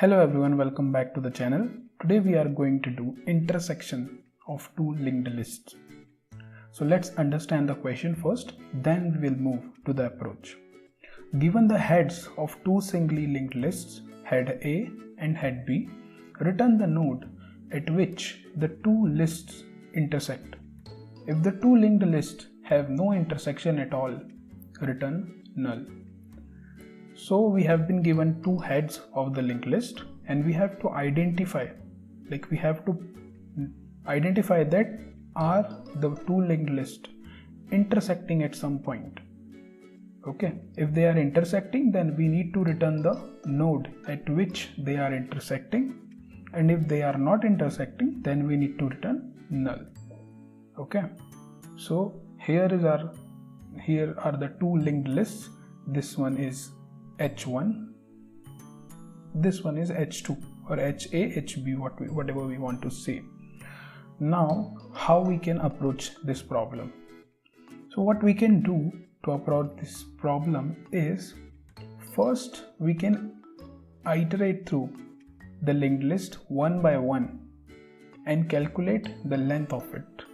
Hello everyone, welcome back to the channel. Today we are going to do intersection of two linked lists. So let's understand the question first, then we will move to the approach. Given the heads of two singly linked lists, head A and head B, return the node at which the two lists intersect. If the two linked lists have no intersection at all, return null. So we have been given two heads of the linked list and we have to identify that are the two linked lists intersecting at some point. Okay, if they are intersecting, then we need to return the node at which they are intersecting, and if they are not intersecting, then we need to return null. Okay, so here are the two linked lists. This one is H1, this one is H2 or HA, HB, whatever we want to say. Now, how we can approach this problem? So what we can do to approach this problem is, first we can iterate through the linked list one by one and calculate the length of it.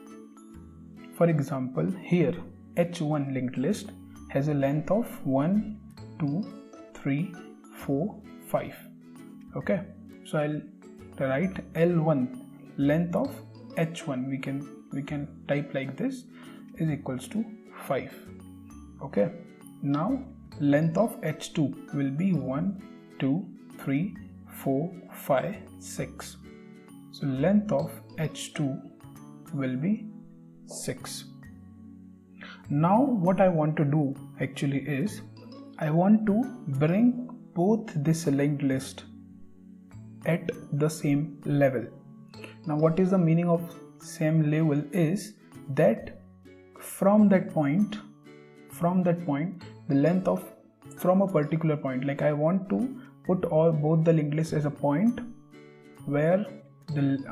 For example, here H1 linked list has a length of 1, 2, 3, 4, 5. Okay, so I'll write L1 length of H1, we can type like this, is equals to 5. Okay, now length of H2 will be 1, 2, 3, 4, 5, 6. So length of H2 will be 6. Now what I want to do actually is, I want to bring both this linked list at the same level. Now what is the meaning of same level is that from that point the length of from a particular point, like I want to put both the linked lists as a point where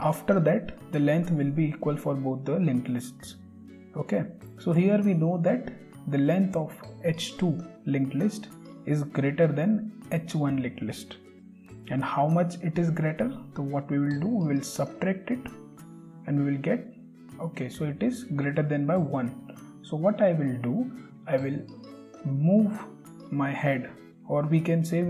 after that the length will be equal for both the linked lists. Okay, so here we know that the length of H2 linked list is greater than H1 linked list. And how much it is greater? So what we will do, we will subtract it and we will get, okay, so it is greater than by 1. So what I will do, I will move my head, or we can say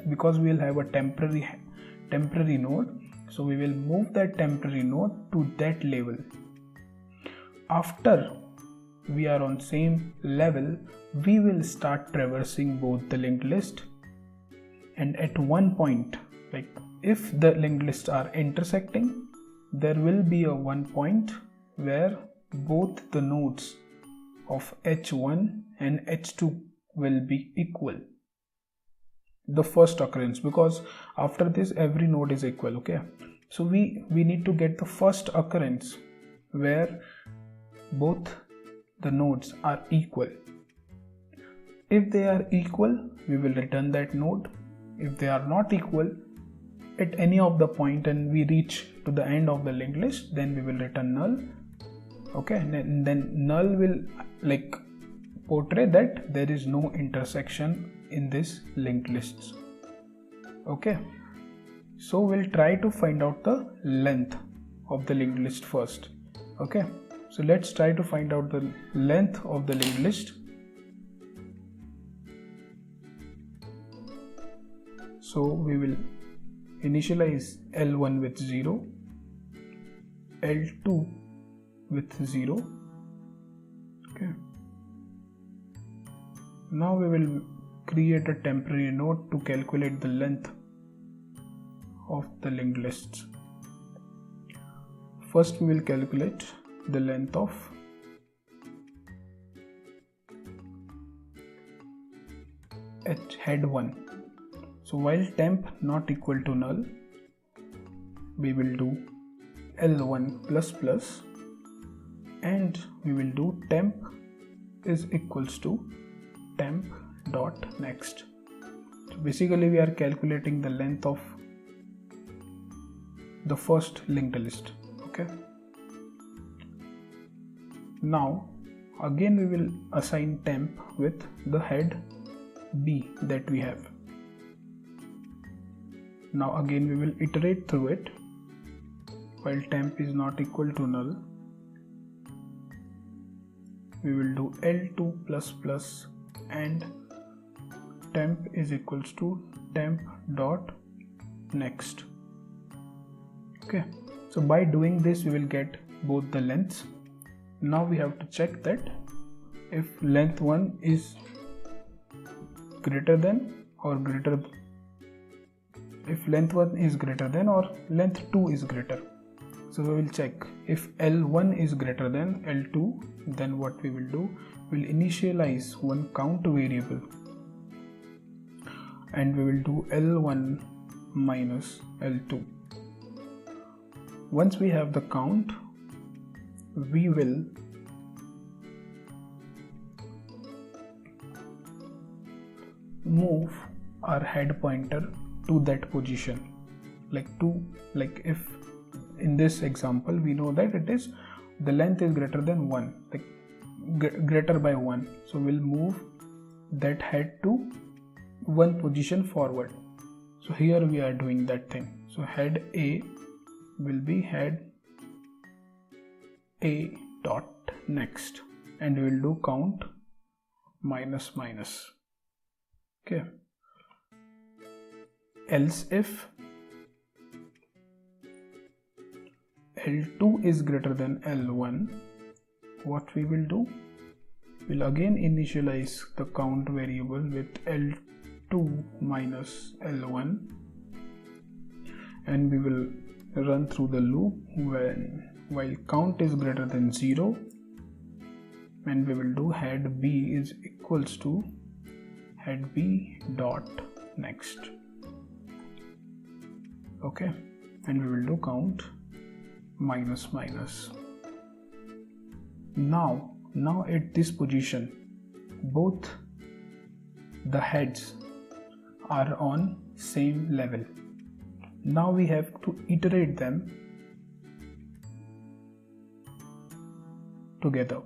because we will have a temporary node, so we will move that temporary node to that level. After we are on same level, we will start traversing both the linked list, and at one point, like if the linked lists are intersecting, there will be a one point where both the nodes of H1 and H2 will be equal. The first occurrence, because after this every node is equal. Okay, so we need to get the first occurrence where both the nodes are equal. If they are equal, we will return that node. If they are not equal at any of the point and we reach to the end of the linked list, then we will return null. Okay, and then null will like portray that there is no intersection in this linked lists. Okay, so we'll try to find out the length of the linked list first. Okay, so let's try to find out the length of the linked list. So we will initialize L1 with 0, L2 with 0. Okay. Now we will create a temporary node to calculate the length of the linked lists. First we will calculate the length of head 1. So while temp not equal to null, we will do L1 plus plus, and we will do temp is equals to temp dot next. So basically we are calculating the length of the first linked list. Okay, now again we will assign temp with the head B that we have. Now again we will iterate through it. While temp is not equal to null, we will do L2++ and temp is equals to temp dot next. Okay, so by doing this we will get both the lengths. Now we have to check that if length 1 is greater than or greater, if length 1 is greater than or length 2 is greater. So we will check if L1 is greater than L2, then what we will do, we will initialize one count variable and we will do L1 minus L2. Once we have the count, we will move our head pointer to that position, like if in this example we know that it is the length is greater than 1, like greater by 1, so we'll move that head to one position forward. So here we are doing that thing. So head A will be head A dot next and we will do count minus minus. Okay, else if L2 is greater than L1, what we will do, we'll again initialize the count variable with L2 minus L1 and we will run through the loop while count is greater than 0, and we will do head B is equals to head B dot next. Okay, and we will do count minus minus. Now at this position both the heads are on same level. Now we have to iterate them together.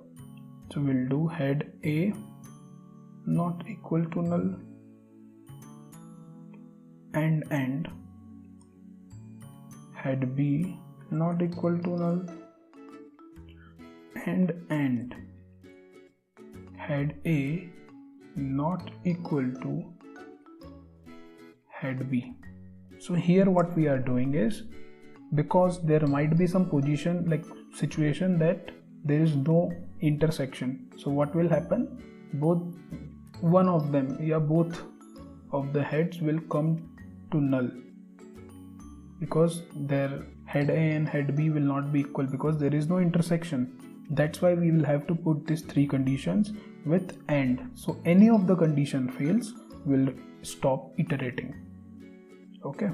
So we'll do head A not equal to null and head B not equal to null and head A not equal to head B. So here what we are doing is, because there might be some position like situation that there is no intersection, so what will happen, both of the heads will come to null because their head A and head B will not be equal because there is no intersection. That's why we will have to put these three conditions with AND. So any of the condition fails, we'll stop iterating. Okay,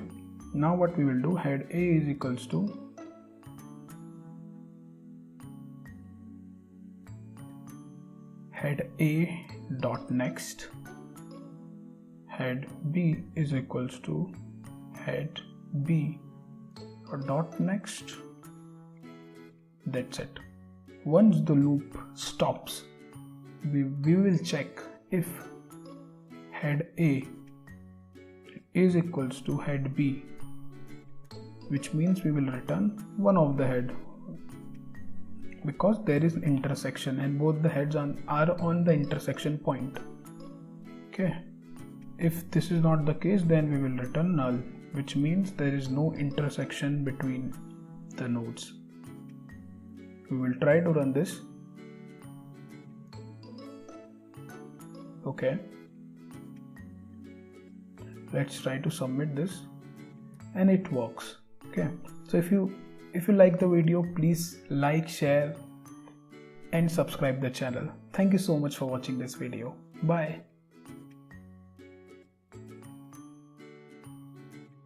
now what we will do, head A is equals to head A dot next, head B is equals to head B dot next. That's it. Once the loop stops, we will check if head A is equals to head B, which means we will return one of the head because there is intersection and both the heads are on the intersection point. Okay, if this is not the case, then we will return null, which means there is no intersection between the nodes. We will try to run this. Okay, let's try to submit this, and it works. Okay, so if you like the video, please like, share and subscribe the channel. Thank you so much for watching this video. Bye.